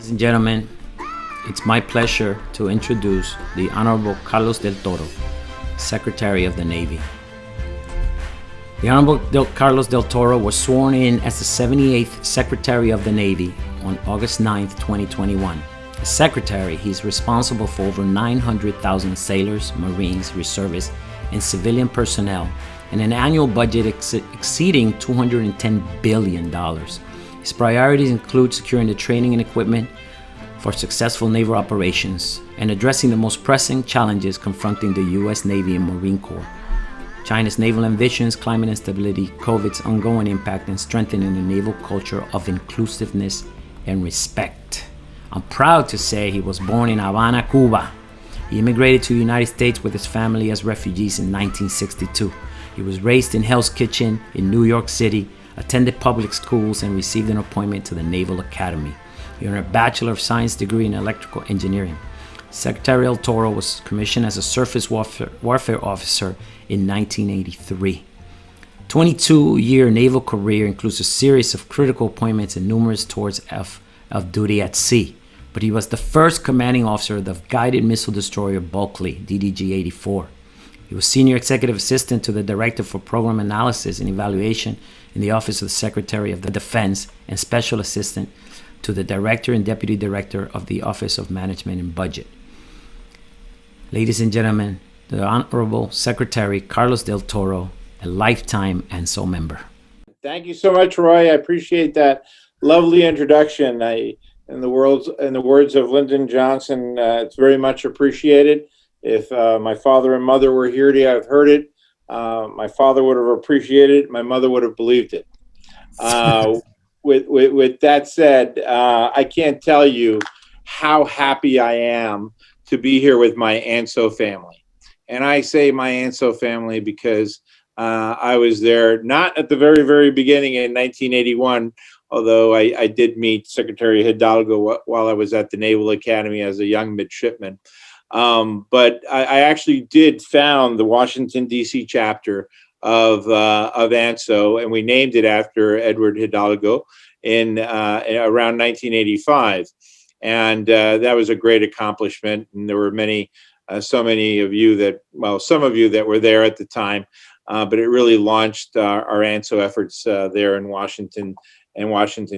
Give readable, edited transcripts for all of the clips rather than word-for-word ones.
Ladies and gentlemen, it's my pleasure to introduce the Honorable Carlos Del Toro, Secretary of the Navy. The Honorable Carlos Del Toro was sworn in as the 78th Secretary of the Navy on August 9, 2021. As Secretary, he is responsible for over 900,000 sailors, Marines, reservists, and civilian personnel, and an annual budget exceeding $210 billion. His priorities include securing the training and equipment for successful naval operations and addressing the most pressing challenges confronting the U.S. Navy and Marine Corps: China's naval ambitions, climate instability, COVID's ongoing impact, and strengthening the naval culture of inclusiveness and respect. I'm proud to say he was born in Havana, Cuba. He immigrated to the United States with his family as refugees in 1962. He was raised in Hell's Kitchen in New York City, attended public schools, and received an appointment to the Naval Academy. He earned a Bachelor of Science degree in Electrical Engineering. Secretary Del Toro was commissioned as a Surface Warfare Officer in 1983. 22-year naval career includes a series of critical appointments and numerous tours of duty at sea. But he was the first commanding officer of the guided missile destroyer Bulkley, DDG-84. He was Senior Executive Assistant to the Director for Program Analysis and Evaluation in the Office of the Secretary of the Defense and Special Assistant to the Director and Deputy Director of the Office of Management and Budget. Ladies and gentlemen, the Honorable Secretary Carlos Del Toro, a lifetime ANSO member. Thank you so much, Roy. I appreciate that lovely introduction. In the words of Lyndon Johnson, it's very much appreciated. If my father and mother were here to have heard it, my father would have appreciated it. My mother would have believed it. With that said, I can't tell you how happy I am to be here with my ANSO family. And I say my ANSO family because I was there not at the very, very beginning in 1981, although I did meet Secretary Hidalgo while I was at the Naval Academy as a young midshipman. But I actually did found the Washington, D.C. chapter of ANSO, and we named it after Edward Hidalgo in around 1985. And that was a great accomplishment. And there were some of you that were there at the time, but it really launched our ANSO efforts there in Washington,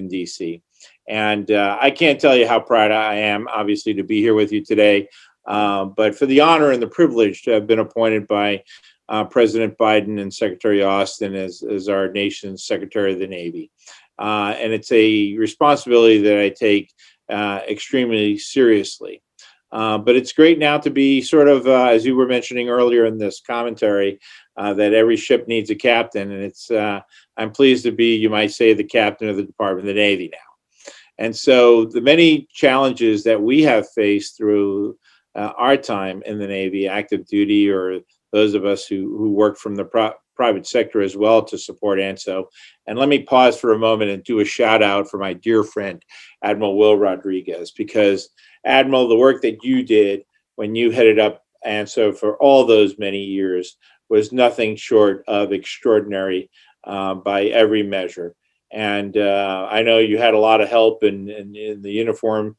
D.C. And I can't tell you how proud I am, obviously, to be here with you today. But for the honor and the privilege to have been appointed by President Biden and Secretary Austin as our nation's Secretary of the Navy. And it's a responsibility that I take extremely seriously. But it's great now to be sort of, as you were mentioning earlier in this commentary, that every ship needs a captain. And I'm pleased to be, you might say, the captain of the Department of the Navy now. And so the many challenges that we have faced through our time in the Navy, active duty, or those of us who work from the private sector as well to support ANSO. And let me pause for a moment and do a shout out for my dear friend, Admiral Will Rodriguez, because Admiral, the work that you did when you headed up ANSO for all those many years was nothing short of extraordinary by every measure. And I know you had a lot of help in the uniform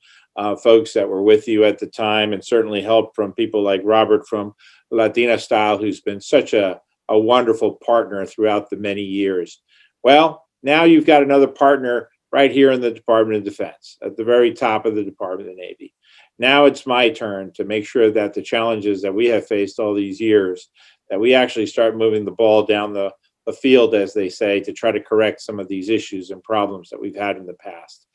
folks that were with you at the time, and certainly help from people like Robert from Latina Style, who's been such a wonderful partner throughout the many years. Well, now you've got another partner right here in the Department of Defense, at the very top of the Department of the Navy. Now it's my turn to make sure that the challenges that we have faced all these years, that we actually start moving the ball down the field, as they say, to try to correct some of these issues and problems that we've had in the past.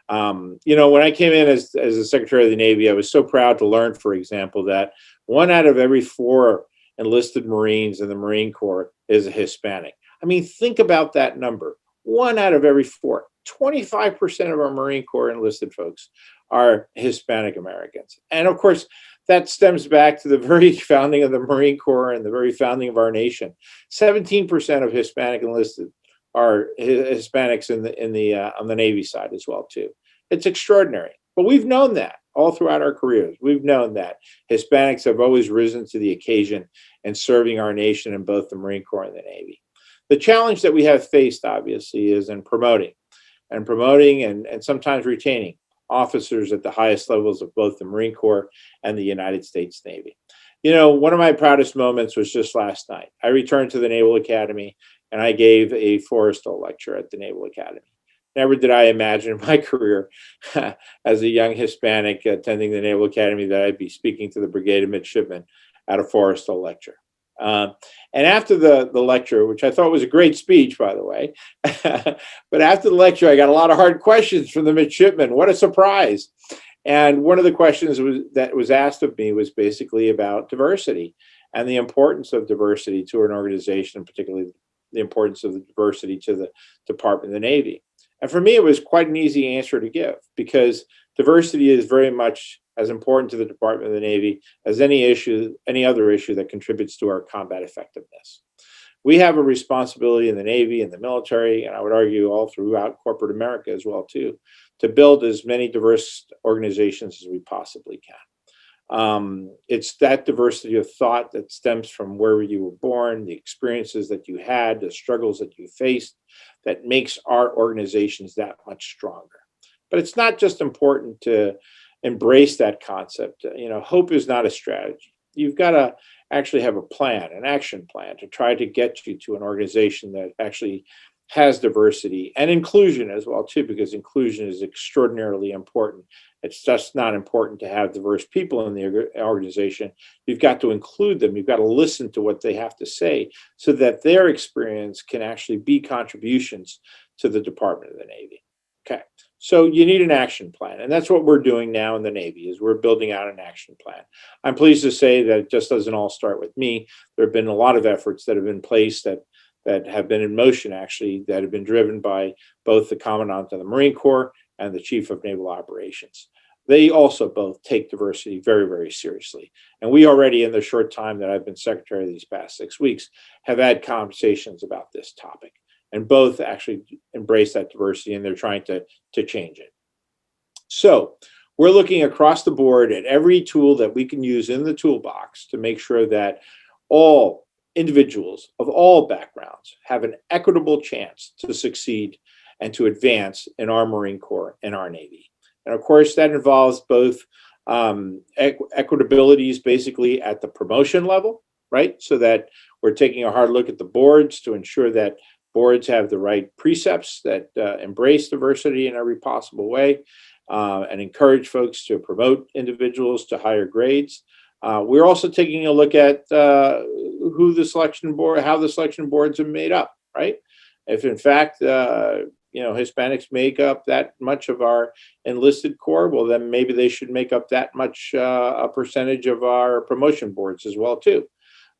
When I came in as the Secretary of the Navy, I was so proud to learn, for example, that 1 out of every 4 enlisted Marines in the Marine Corps is a Hispanic. I mean, think about that number. 1 out of every 4. 25% of our Marine Corps enlisted folks are Hispanic Americans. And of course, that stems back to the very founding of the Marine Corps and the very founding of our nation. 17% of Hispanic enlisted are Hispanics on the Navy side as well too. It's extraordinary, but we've known that all throughout our careers. We've known that Hispanics have always risen to the occasion in serving our nation in both the Marine Corps and the Navy. The challenge that we have faced, obviously, is in promoting and sometimes retaining officers at the highest levels of both the Marine Corps and the United States Navy. You know, one of my proudest moments was just last night. I returned to the Naval Academy and I gave a Forrestal lecture at the Naval Academy. Never did I imagine in my career as a young Hispanic attending the Naval Academy that I'd be speaking to the brigade of midshipmen at a Forrestal lecture. And after the lecture, which I thought was a great speech, by the way, but after the lecture, I got a lot of hard questions from the midshipmen. What a surprise. And one of the questions that was asked of me was basically about diversity and the importance of diversity to an organization, particularly the importance of the diversity to the Department of the Navy. And for me, it was quite an easy answer to give because diversity is very much as important to the Department of the Navy as any other issue that contributes to our combat effectiveness. We have a responsibility in the Navy and the military, and I would argue all throughout corporate America as well too, to build as many diverse organizations as we possibly can. It's that diversity of thought that stems from where you were born, the experiences that you had, the struggles that you faced, that makes our organizations that much stronger. But it's not just important to embrace that concept. You know, hope is not a strategy. You've got to actually have a plan, an action plan to try to get you to an organization that actually has diversity and inclusion as well too, because inclusion is extraordinarily important. It's just not important to have diverse people in the organization. You've got to include them. You've got to listen to what they have to say so that their experience can actually be contributions to the Department of the Navy. Okay, so you need an action plan, and that's what we're doing now in the Navy, is we're building out an action plan. I'm pleased to say that it just doesn't all start with me. There have been a lot of efforts that have been placed that have been in motion, actually, that have been driven by both the Commandant of the Marine Corps and the Chief of Naval Operations. They also both take diversity very, very seriously. And we already, in the short time that I've been secretary these past 6 weeks, have had conversations about this topic. And both actually embrace that diversity, and they're trying to change it. So we're looking across the board at every tool that we can use in the toolbox to make sure that all individuals of all backgrounds have an equitable chance to succeed and to advance in our Marine Corps and our Navy. And of course, that involves both equitabilities basically at the promotion level, right? So that we're taking a hard look at the boards to ensure that boards have the right precepts that embrace diversity in every possible way and encourage folks to promote individuals to higher grades. We're also taking a look at how the selection boards are made up, right? If in fact, Hispanics make up that much of our enlisted corps, well, then maybe they should make up that much a percentage of our promotion boards as well too.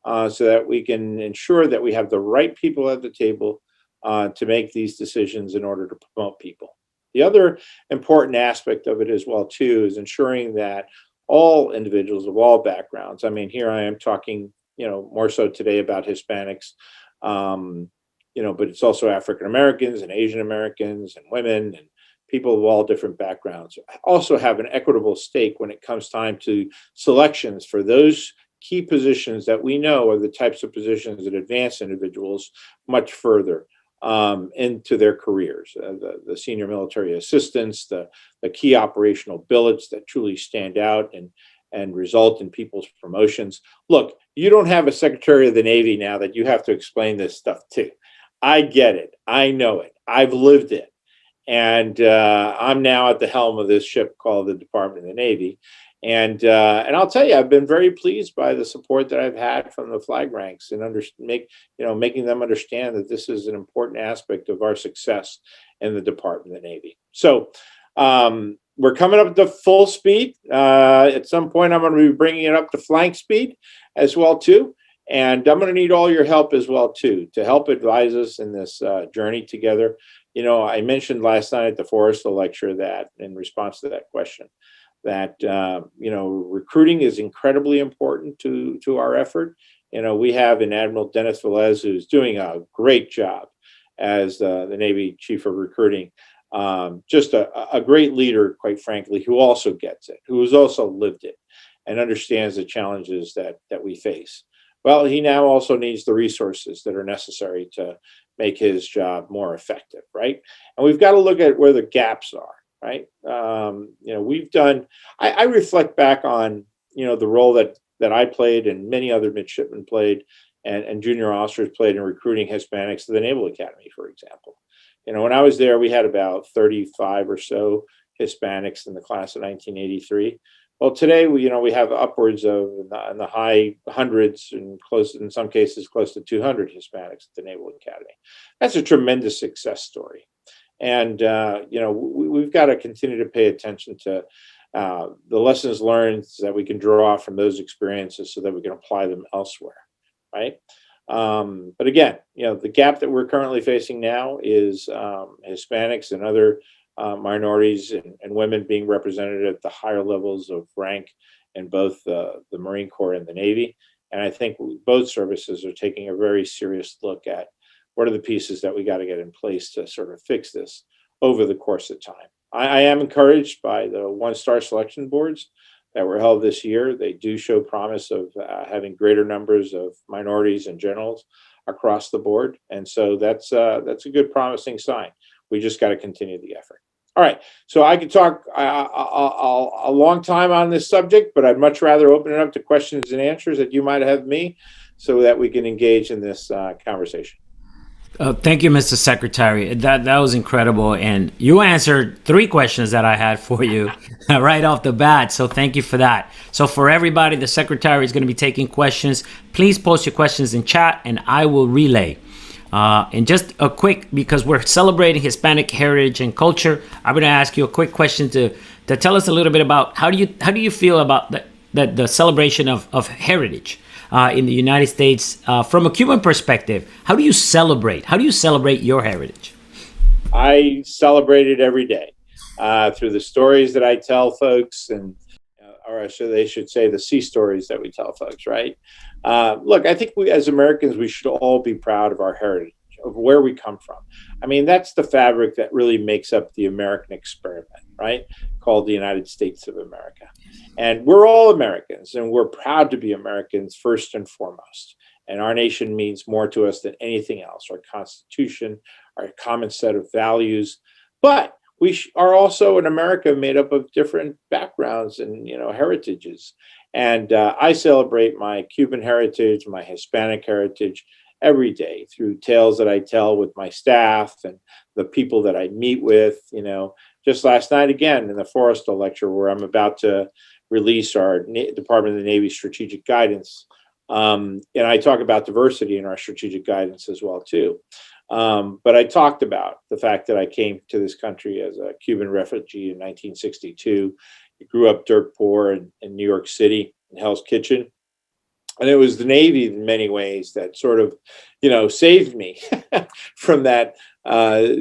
So that we can ensure that we have the right people at the table to make these decisions in order to promote people. The other important aspect of it as well too is ensuring that all individuals of all backgrounds, I mean, here I am talking, more so today about Hispanics, but it's also African Americans and Asian Americans and women and people of all different backgrounds also have an equitable stake when it comes time to selections for those key positions that we know are the types of positions that advance individuals much further into their careers. The senior military assistants, the key operational billets that truly stand out and result in people's promotions. Look, you don't have a Secretary of the Navy now that you have to explain this stuff to. I get it. I know it. I've lived it. And I'm now at the helm of this ship called the Department of the Navy. And I'll tell you, I've been very pleased by the support that I've had from the flag ranks and making them understand that this is an important aspect of our success in the Department of the Navy. So we're coming up to full speed. At some point, I'm going to be bringing it up to flank speed as well too. And I'm going to need all your help as well too to help advise us in this journey together. I mentioned last night at the Forrestal lecture that in response to that question, that recruiting is incredibly important to our effort. We have an Admiral Dennis Velez who's doing a great job as the Navy Chief of Recruiting. Just a great leader, quite frankly, who also gets it, who has also lived it and understands the challenges that we face. Well, he now also needs the resources that are necessary to make his job more effective, right? And we've got to look at where the gaps are. right? We've done. I reflect back on the role that I played and many other midshipmen played, and junior officers played in recruiting Hispanics to the Naval Academy, for example. When I was there, we had about 35 or so Hispanics in the class of 1983. Well, today we have upwards of in the high hundreds and close in some cases close to 200 Hispanics at the Naval Academy. That's a tremendous success story, and we've got to continue to pay attention to the lessons learned that we can draw from those experiences so that we can apply them elsewhere, right? But again, the gap that we're currently facing now is Hispanics and other minorities and women being represented at the higher levels of rank in both the Marine Corps and the Navy. And I think both services are taking a very serious look at what are the pieces that we got to get in place to sort of fix this over the course of time. I am encouraged by the one-star selection boards that were held this year. They do show promise of having greater numbers of minorities and generals across the board, and so that's a good promising sign. We just got to continue the effort. All right, so I could talk a long time on this subject, but I'd much rather open it up to questions and answers that you might have me, so that we can engage in this conversation. Thank you, Mr. Secretary. That was incredible, and you answered 3 questions that I had for you right off the bat. So thank you for that. So for everybody, the Secretary is going to be taking questions. Please post your questions in chat, and I will relay. And just a quick, because we're celebrating Hispanic heritage and culture, I'm going to ask you a quick question to tell us a little bit about how do you feel about the celebration of heritage in the United States from a Cuban perspective. How do you celebrate? How do you celebrate your heritage? I celebrate it every day through the stories that I tell folks, and or they should say the sea stories that we tell folks, right? Look, I think we as Americans, we should all be proud of our heritage, of where we come from. I mean, that's the fabric that really makes up the American experiment, right? Called the United States of America. And we're all Americans, and we're proud to be Americans first and foremost. And our nation means more to us than anything else, our Constitution, our common set of values. But we are also an America made up of different backgrounds and heritages. And I celebrate my Cuban heritage, my Hispanic heritage every day through tales that I tell with my staff and the people that I meet with. Just last night again in the Forrestal lecture, where I'm about to release our Department of the Navy strategic guidance, and I talk about diversity in our strategic guidance as well too. But I talked about the fact that I came to this country as a Cuban refugee in 1962. I grew up dirt poor in New York City in Hell's Kitchen. And it was the Navy in many ways that sort of, saved me from that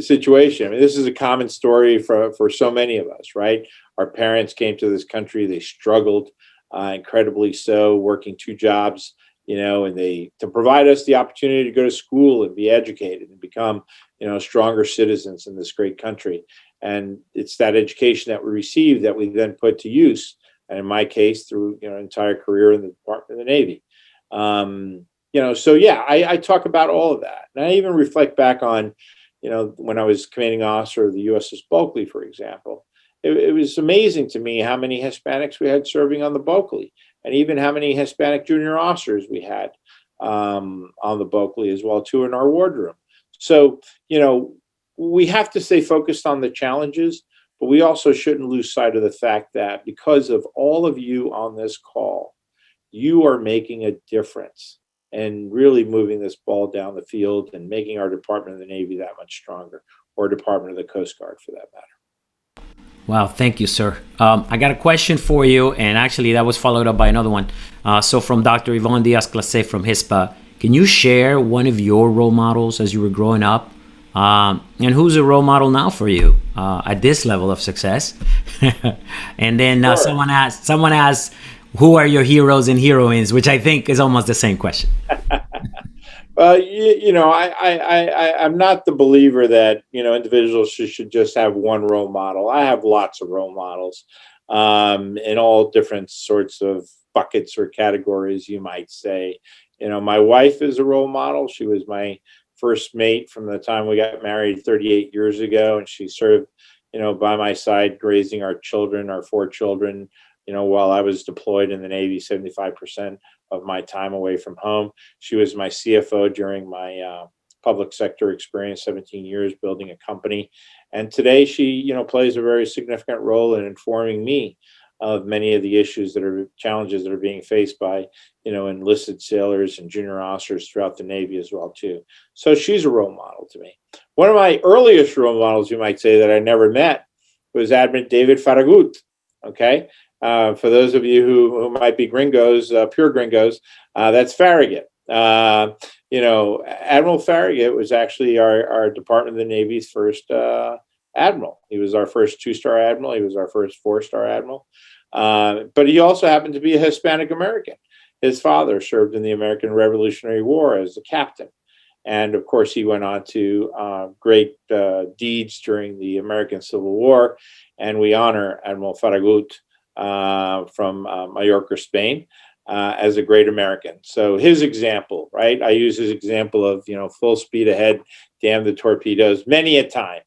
situation. I mean, this is a common story for so many of us, right? Our parents came to this country, they struggled incredibly so, working 2 jobs, and to provide us the opportunity to go to school and be educated and become, stronger citizens in this great country. And it's that education that we received that we then put to use. And in my case, through an entire career in the Department of the Navy. So yeah, I talk about all of that. And I even reflect back on, when I was commanding officer of the USS Bulkley, for example. It was amazing to me how many Hispanics we had serving on the Bulkley, and even how many Hispanic junior officers we had on the Bulkley as well too in our wardroom. So we have to stay focused on the challenges, but we also shouldn't lose sight of the fact that because of all of you on this call, you are making a difference and really moving this ball down the field and making our Department of the Navy that much stronger, or Department of the Coast Guard for that matter. Wow, thank you, sir. I got a question for you, and actually that was followed up by another one. So from Dr. Yvonne Diaz-Clase from HISPA, can you share one of your role models as you were growing up? And who's a role model now for you at this level of success? And then Sure. someone asked, who are your heroes and heroines? Which I think is almost the same question. I'm not the believer that individuals should just have one role model. I have lots of role models in all different sorts of buckets or categories, you might say. My wife is a role model. She was my first mate from the time we got married 38 years ago, and she served by my side, raising our children, our four children, while I was deployed in the Navy, 75% of my time away from home. She was my CFO during my public sector experience, 17 years building a company. And today she, plays a very significant role in informing me of many of the challenges that are being faced by, enlisted sailors and junior officers throughout the Navy as well, too. So she's a role model to me. One of my earliest role models, you might say, that I never met was Admiral David Farragut. Okay. For those of you who might be gringos, pure gringos, that's Farragut. Admiral Farragut was actually our Department of the Navy's first admiral. He was our first 2-star admiral. He was our first 4-star admiral. But he also happened to be a Hispanic American. His father served in the American Revolutionary War as a captain. And of course, he went on to great deeds during the American Civil War. And we honor Admiral Farragut from Mallorca, Spain, as a great American. So his example, right? I use his example of, full speed ahead, damn the torpedoes, many a time,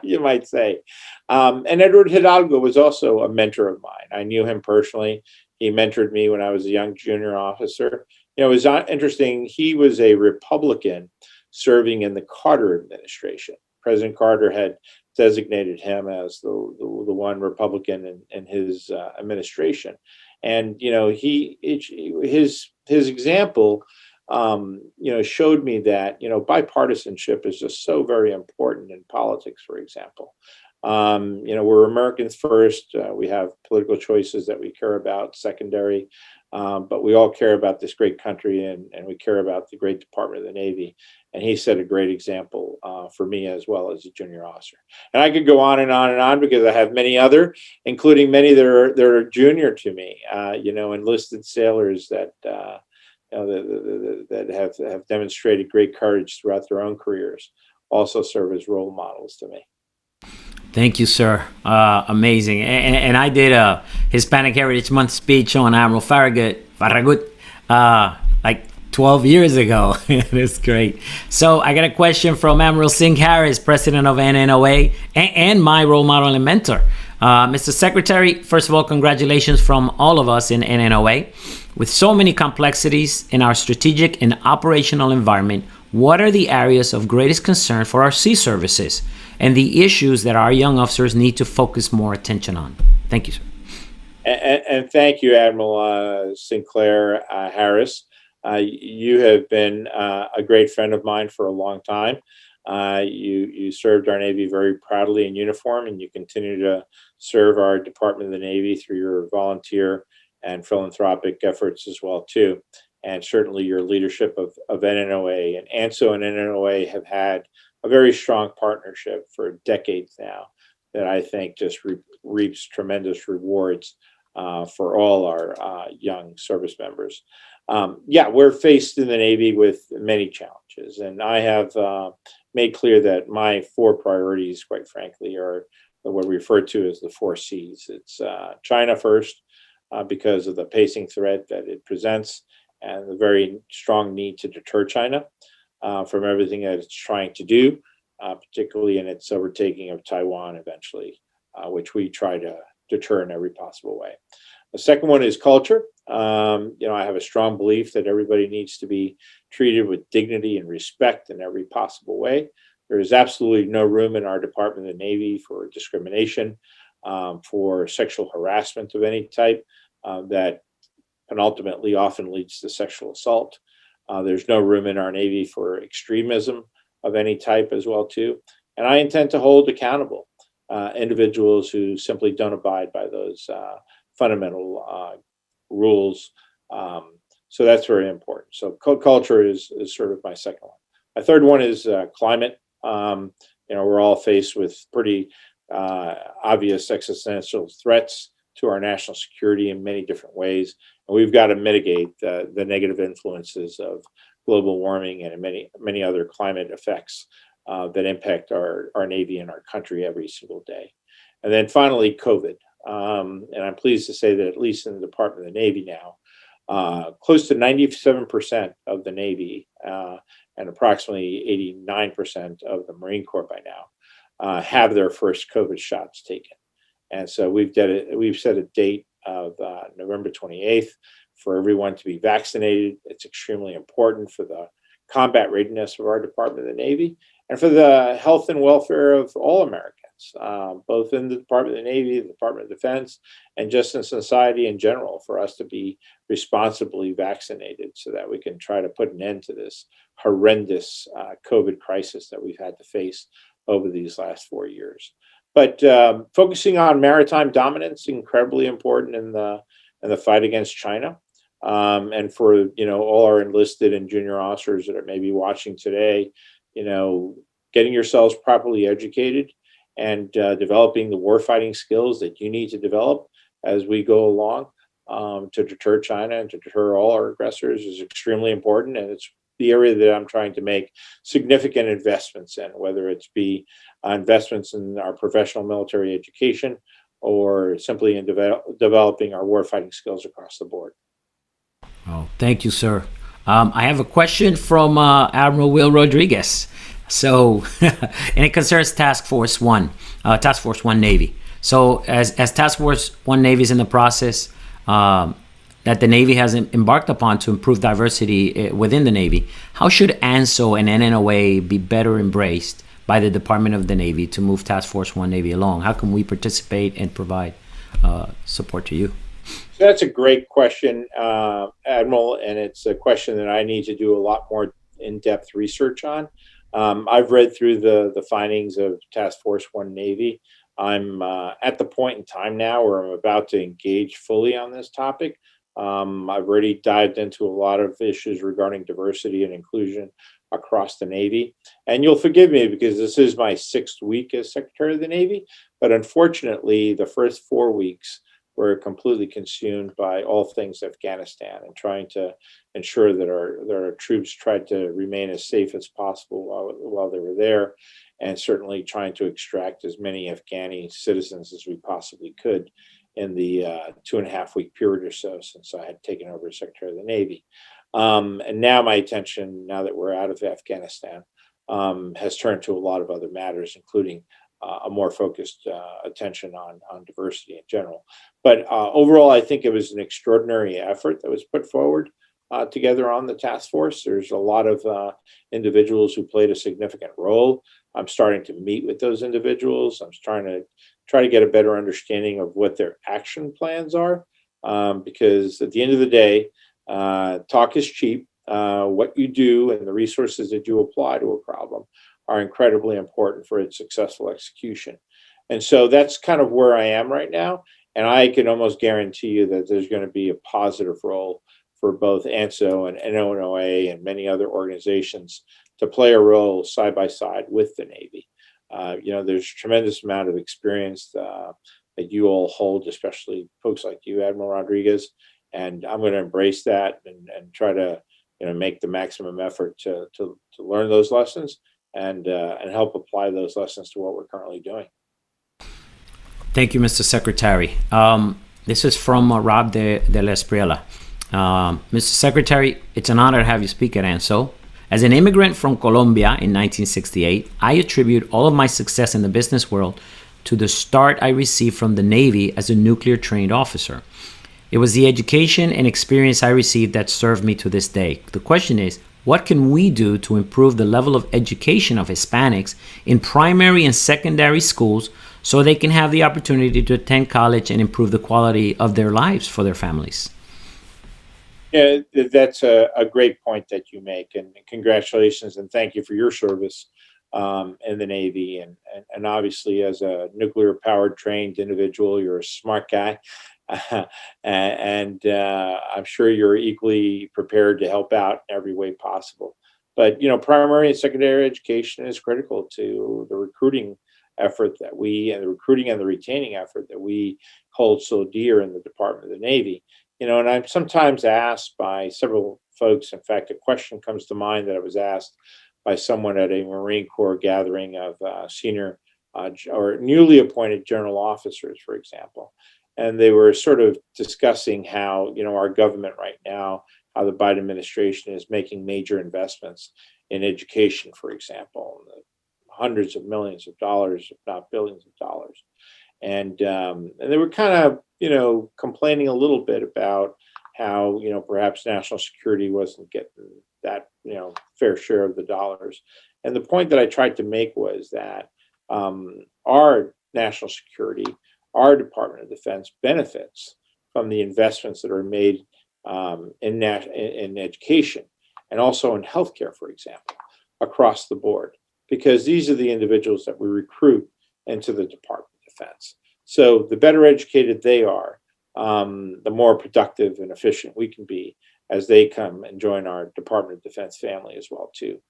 you might say. And Edward Hidalgo was also a mentor of mine. I knew him personally. He mentored me when I was a young junior officer. It was interesting. He was a Republican serving in the Carter administration. President Carter had designated him as the one Republican in his administration, and his example, showed me that bipartisanship is just so very important in politics. For example, we're Americans first. We have political choices that we care about secondary, but we all care about this great country, and we care about the great Department of the Navy. And he set a great example for me as well as a junior officer. And I could go on and on and on because I have many other, including many that are junior to me, enlisted sailors that that have demonstrated great courage throughout their own careers, also serve as role models to me. Thank you, sir. Amazing. And I did a Hispanic Heritage Month speech on Admiral Farragut, like 12 years ago. It's great. So I got a question from Admiral Singh Harris, president of NNOA, and my role model and mentor. Mr. Secretary, first of all, congratulations from all of us in NNOA. With so many complexities in our strategic and operational environment, what are the areas of greatest concern for our sea services and the issues that our young officers need to focus more attention on? Thank you, sir. And thank you, Admiral Sinclair Harris. You have been a great friend of mine for a long time. You served our Navy very proudly in uniform, and you continue to serve our Department of the Navy through your volunteer and philanthropic efforts as well, too. And certainly your leadership of NNOA. And ANSO and NNOA have had a very strong partnership for decades now that I think just reaps tremendous rewards for all our young service members. We're faced in the Navy with many challenges, and I have made clear that my 4 priorities, quite frankly, are what we refer to as the 4 C's. It's China first, because of the pacing threat that it presents and the very strong need to deter China from everything that it's trying to do, particularly in its overtaking of Taiwan eventually, which we try to deter in every possible way. The second one is culture. I have a strong belief that everybody needs to be treated with dignity and respect in every possible way. There is absolutely no room in our Department of the Navy for discrimination, for sexual harassment of any type that ultimately often leads to sexual assault. There's no room in our Navy for extremism of any type as well, too. And I intend to hold accountable individuals who simply don't abide by those fundamental rules. So that's very important. So culture is sort of my second one. My third one is climate. We're all faced with pretty obvious existential threats to our national security in many different ways. And we've got to mitigate the negative influences of global warming and many other climate effects that impact our Navy and our country every single day. And then finally, COVID. And I'm pleased to say that at least in the Department of the Navy now, close to 97% of the Navy and approximately 89% of the Marine Corps by now have their first COVID shots taken. And so we've set a date of November 28th for everyone to be vaccinated. It's extremely important for the combat readiness of our Department of the Navy and for the health and welfare of all Americans, both in the Department of the Navy, the Department of Defense, and just in society in general, for us to be responsibly vaccinated so that we can try to put an end to this horrendous COVID crisis that we've had to face over these last 4 years. But focusing on maritime dominance, incredibly important in the fight against China. And for all our enlisted and junior officers that are maybe watching today, getting yourselves properly educated and developing the warfighting skills that you need to develop as we go along to deter China and to deter all our aggressors is extremely important. And it's the area that I'm trying to make significant investments in, whether it's be investments in our professional military education or simply in developing our warfighting skills across the board. Oh, thank you, sir. I have a question from Admiral Will Rodriguez. So, and it concerns Task Force One Navy. So, as Task Force One Navy is in the process that the Navy has embarked upon to improve diversity within the Navy, how should ANSO and NNOA be better embraced by the Department of the Navy to move Task Force One Navy along? How can we participate and provide support to you? So that's a great question, Admiral, and it's a question that I need to do a lot more in-depth research on. I've read through the findings of Task Force One Navy. I'm at the point in time now where I'm about to engage fully on this topic. I've already dived into a lot of issues regarding diversity and inclusion across the Navy. And you'll forgive me because this is my 6th week as Secretary of the Navy, but unfortunately, the first 4 weeks were completely consumed by all things Afghanistan and trying to ensure that our troops tried to remain as safe as possible while they were there, and certainly trying to extract as many Afghani citizens as we possibly could in the 2.5 week period or so since I had taken over as Secretary of the Navy. And now my attention, now that we're out of Afghanistan, has turned to a lot of other matters, including a more focused attention on diversity in general. But overall, I think it was an extraordinary effort that was put forward together on the task force. There's a lot of individuals who played a significant role. I'm starting to meet with those individuals. I'm trying to get a better understanding of what their action plans are, because at the end of the day, talk is cheap. What you do and the resources that you apply to a problem are incredibly important for its successful execution. And so that's kind of where I am right now. And I can almost guarantee you that there's going to be a positive role for both ANSO and NONOA and many other organizations to play a role side by side with the Navy. There's a tremendous amount of experience that you all hold, especially folks like you, Admiral Rodriguez. And I'm going to embrace that and try to make the maximum effort to learn those lessons and help apply those lessons to what we're currently doing. Thank you, Mr. Secretary. This is from Rob de la Espriella. Mr. Secretary, it's an honor to have you speak at ANSO. As an immigrant from Colombia in 1968, I attribute all of my success in the business world to the start I received from the Navy as a nuclear trained officer. It was the education and experience I received that served me to this day. The question is, what can we do to improve the level of education of Hispanics in primary and secondary schools so they can have the opportunity to attend college and improve the quality of their lives for their families? Yeah, that's a great point that you make, and congratulations and thank you for your service in the Navy. And obviously, as a nuclear powered trained individual, you're a smart guy. And I'm sure you're equally prepared to help out in every way possible. But primary and secondary education is critical to the recruiting effort and the recruiting and the retaining effort that we hold so dear in the Department of the Navy. And I'm sometimes asked by several folks. In fact, a question comes to mind that I was asked by someone at a Marine Corps gathering of senior or newly appointed general officers, for example. And they were sort of discussing how, our government right now, how the Biden administration is making major investments in education, for example, hundreds of millions of dollars, if not billions of dollars. And they were kind of, complaining a little bit about how, perhaps national security wasn't getting that, fair share of the dollars. And the point that I tried to make was that our national security, our Department of Defense benefits from the investments that are made in education and also in healthcare, for example, across the board, because these are the individuals that we recruit into the Department of Defense. So the better educated they are, the more productive and efficient we can be as they come and join our Department of Defense family as well too.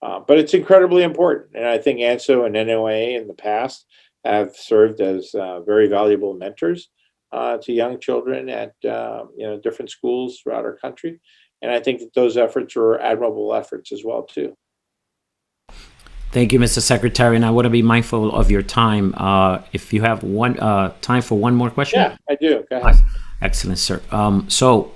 But it's incredibly important, and I think ANSO and NOA in the past have served as very valuable mentors to young children at different schools throughout our country, and I think that those efforts are admirable efforts as well too. Thank you, Mr. Secretary, and I want to be mindful of your time. If you have time for one more question. Yeah, I do. Go ahead. Excellent, sir. So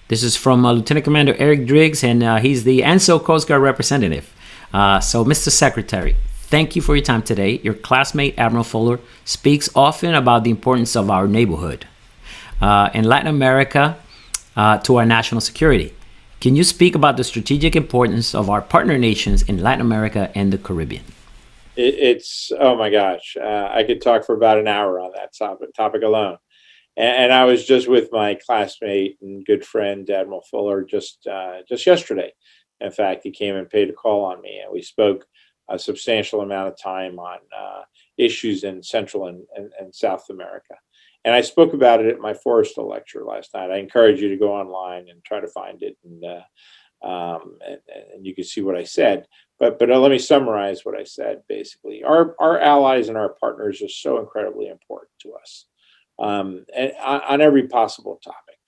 this is from Lieutenant Commander Eric Driggs, and he's the ANSO Coast Guard representative. So, Mr. Secretary, thank you for your time today. Your classmate, Admiral Fuller, speaks often about the importance of our neighborhood in Latin America to our national security. Can you speak about the strategic importance of our partner nations in Latin America and the Caribbean? It's, oh my gosh, I could talk for about an hour on that topic alone. And I was just with my classmate and good friend, Admiral Fuller, just yesterday. In fact, he came and paid a call on me, and we spoke a substantial amount of time on issues in Central and South America. And I spoke about it at my Forrestal lecture last night. I encourage you to go online and try to find it, and you can see what I said. But let me summarize what I said. Basically, our allies and our partners are so incredibly important to us, and on every possible topic.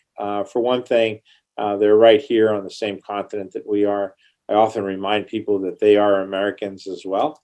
For one thing, they're right here on the same continent that we are. I often remind people that they are Americans as well.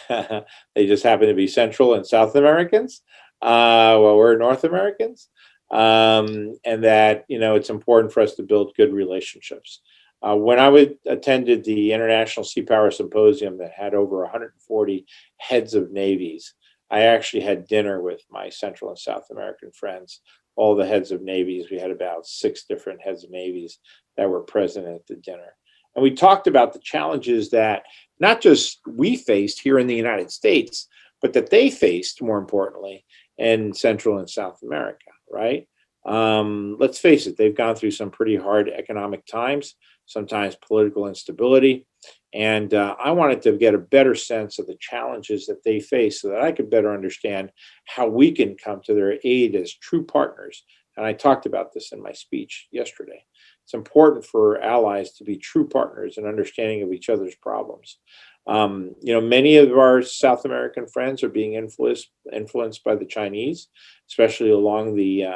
They just happen to be Central and South Americans. Well, we're North Americans, and that it's important for us to build good relationships. When I attended the International Sea Power Symposium that had over 140 heads of navies, I actually had dinner with my Central and South American friends, all the heads of navies. We had about 6 different heads of navies that were present at the dinner. And we talked about the challenges that not just we faced here in the United States, but that they faced, more importantly, in Central and South America, right? Let's face it, they've gone through some pretty hard economic times, sometimes political instability. And I wanted to get a better sense of the challenges that they face so that I could better understand how we can come to their aid as true partners. And I talked about this in my speech yesterday. It's important for allies to be true partners in understanding of each other's problems. Many of our South American friends are being influenced by the Chinese, especially along the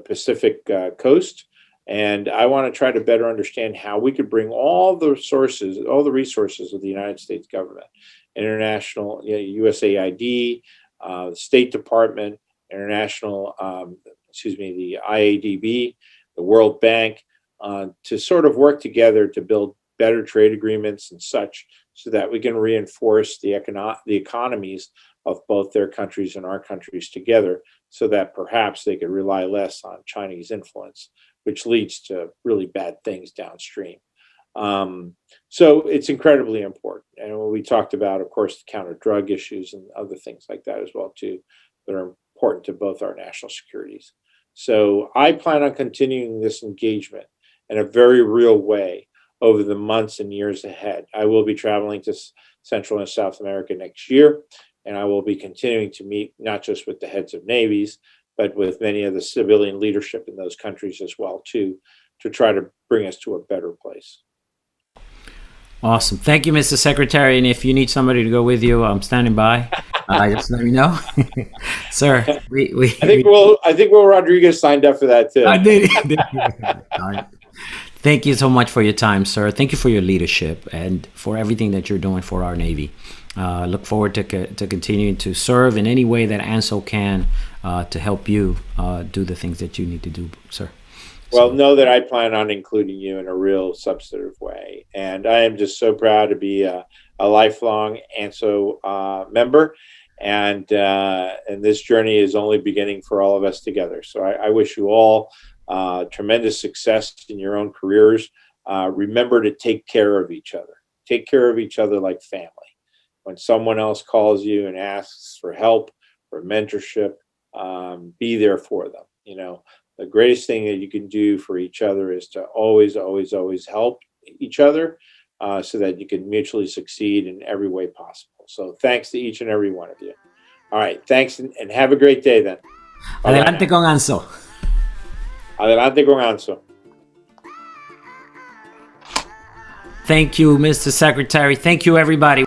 Pacific coast. And I want to try to better understand how we could bring all the resources of the United States government, international, USAID, the State Department, the IADB, the World Bank, to sort of work together to build better trade agreements and such, so that we can reinforce the economies of both their countries and our countries together, so that perhaps they could rely less on Chinese influence, which leads to really bad things downstream. So it's incredibly important. And when we talked about, of course, the counter drug issues and other things like that as well, too, that are important to both our national securities. So I plan on continuing this engagement in a very real way over the months and years ahead. I will be traveling to Central and South America next year, and I will be continuing to meet not just with the heads of navies, but with many of the civilian leadership in those countries as well, too, to try to bring us to a better place. Awesome. Thank you, Mr. Secretary. And if you need somebody to go with you, I'm standing by. Just let me know. Sir, I think Will Rodriguez signed up for that, too. I did. All right. Thank you so much for your time, sir. Thank you for your leadership and for everything that you're doing for our Navy. Look forward to continuing to serve in any way that ANSO can to help you do the things that you need to do, sir. Well, know that I plan on including you in a real substantive way. And I am just so proud to be a lifelong ANSO member. And this journey is only beginning for all of us together. So I wish you all tremendous success in your own careers. Remember to take care of each other. Take care of each other like family. When someone else calls you and asks for help, for mentorship, be there for them. You know, the greatest thing that you can do for each other is to always, always, always help each other so that you can mutually succeed in every way possible. So thanks to each and every one of you. All right. Thanks and have a great day then. Adelante con ANSO. Adelante con ANSO. Thank you, Mr. Secretary. Thank you, everybody.